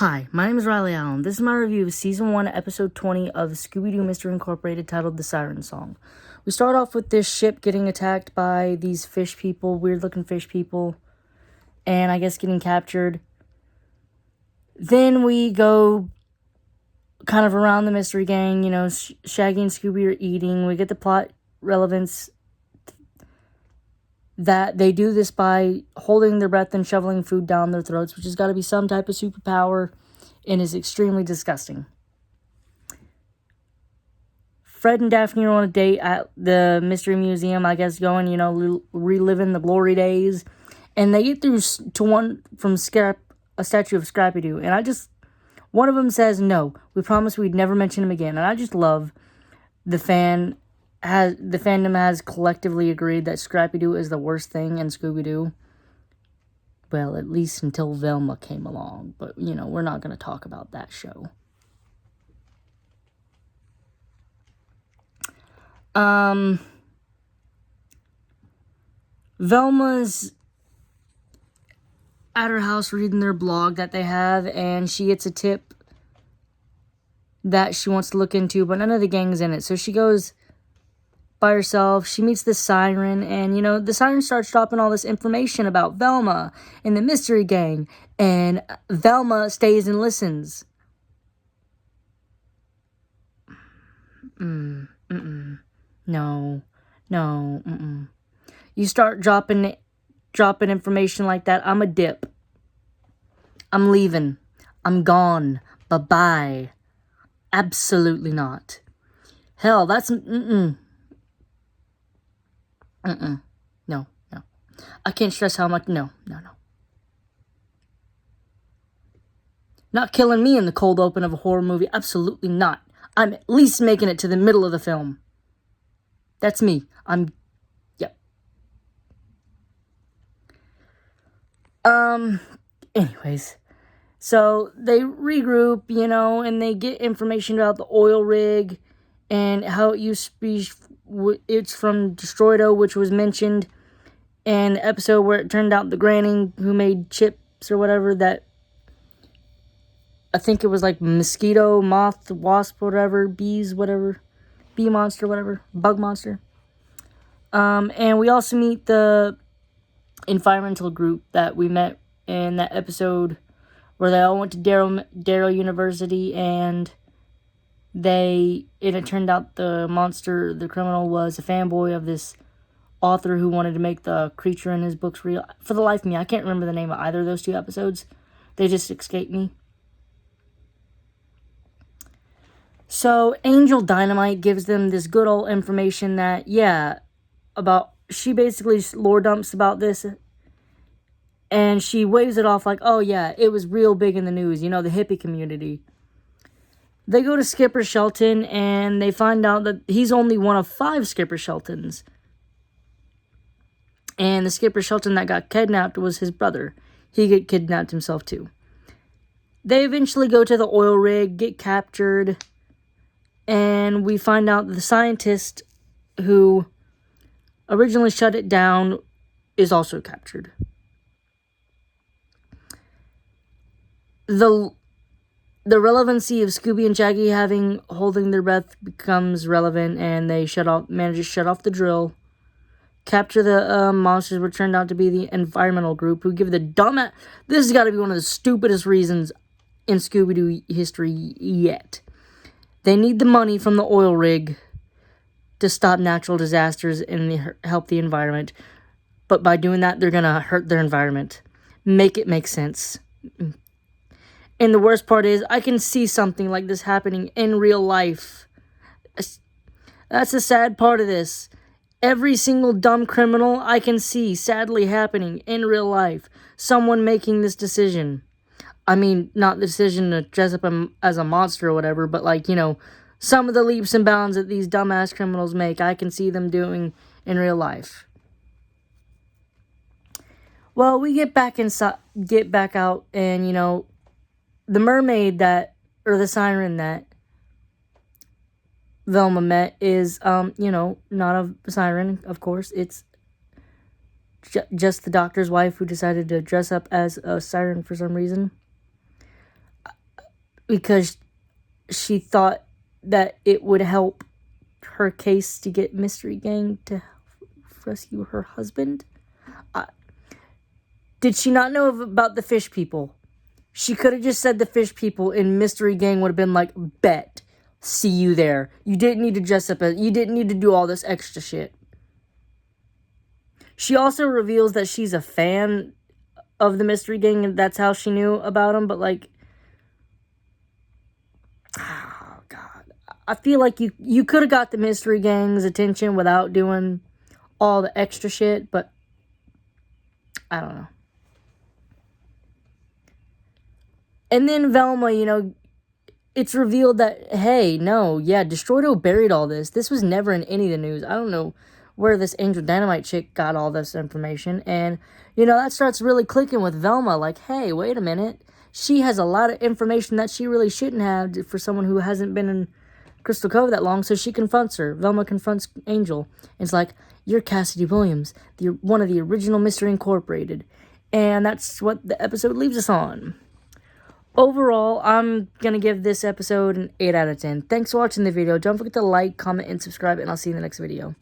Hi, my name is Riley Allen. This is my review of Season 1, Episode 20 of Scooby-Doo Mystery Incorporated, titled The Siren Song. We start off with this ship getting attacked by these fish people, weird-looking fish people, and I guess getting captured. Then we go kind of around the mystery gang, Shaggy and Scooby are eating. We get the plot relevance that they do this by holding their breath and shoveling food down their throats, which has got to be some type of superpower and is extremely disgusting. Fred and Daphne are on a date at the Mystery Museum, I guess, going, reliving the glory days. And they get through to one from a statue of Scrappy-Doo. And one of them says, no, we promised we'd never mention him again. And I just love the fandom has collectively agreed that Scrappy-Doo is the worst thing in Scooby-Doo. Well, at least until Velma came along. But, we're not going to talk about that show. Velma's at her house reading their blog that they have, and she gets a tip that she wants to look into, but none of the gang's in it. So she goes by herself. She meets the Siren, and the Siren starts dropping all this information about Velma and the mystery gang, and Velma stays and listens. No. You start dropping information like that, I'm a dip. I'm leaving. I'm gone. Bye-bye. Absolutely not. Hell, that's No. I can't stress how much. No. Not killing me in the cold open of a horror movie. Absolutely not. I'm at least making it to the middle of the film. That's me. Yep. Anyways. So they regroup, and they get information about the oil rig and how it used to be. It's from Destroido, which was mentioned in the episode where it turned out the granny who made chips or whatever, that I think it was like mosquito, moth, wasp, whatever, bees, whatever, bee monster, whatever, bug monster. And we also meet the environmental group that we met in that episode where they all went to Darrow University, and it turned out the criminal, was a fanboy of this author who wanted to make the creature in his books real. For the life of me, I can't remember the name of either of those two episodes. They just escaped me. So Angel Dynamite gives them this good old information that, she basically lore dumps about this, and she waves it off like, oh yeah, it was real big in the news, the hippie community. They go to Skipper Shelton, and they find out that he's only one of 5 Skipper Sheltons. And the Skipper Shelton that got kidnapped was his brother. He got kidnapped himself too. They eventually go to the oil rig, get captured, and we find out the scientist who originally shut it down is also captured. The relevancy of Scooby and Shaggy holding their breath becomes relevant, and they manage to shut off the drill, capture the monsters, which turned out to be the environmental group, who give the dumbass. This has got to be one of the stupidest reasons in Scooby-Doo history yet. They need the money from the oil rig to stop natural disasters and help the environment, but by doing that, they're gonna hurt their environment. Make it make sense. And the worst part is, I can see something like this happening in real life. That's the sad part of this. Every single dumb criminal I can see sadly happening in real life. Someone making this decision. I mean, not the decision to dress up as a monster or whatever, but some of the leaps and bounds that these dumbass criminals make, I can see them doing in real life. Well, we get back out, and the mermaid the siren that Velma met is, not a siren, of course. It's just the doctor's wife who decided to dress up as a siren for some reason. because she thought that it would help her case to get Mystery Gang to rescue her husband. Did she not know about the fish people? She could have just said the fish people, and Mystery Gang would have been like, bet. See you there. You didn't need to dress up as... You didn't need to do all this extra shit. She also reveals that she's a fan of the Mystery Gang, and that's how she knew about them, but like... Oh, God. I feel like you could have got the Mystery Gang's attention without doing all the extra shit, but... I don't know. And then Velma, you know, it's revealed that, hey, no, yeah, Destroido buried all this. This was never in any of the news. I don't know where this Angel Dynamite chick got all this information. And, you know, that starts really clicking with Velma. Like, hey, wait a minute. She has a lot of information that she really shouldn't have for someone who hasn't been in Crystal Cove that long. So she confronts her. Velma confronts Angel. And it's like, you're Cassidy Williams, one of the original Mystery Incorporated. And that's what the episode leaves us on. Overall, I'm going to give this episode an 8 out of 10. Thanks for watching the video. Don't forget to like, comment, and subscribe, and I'll see you in the next video.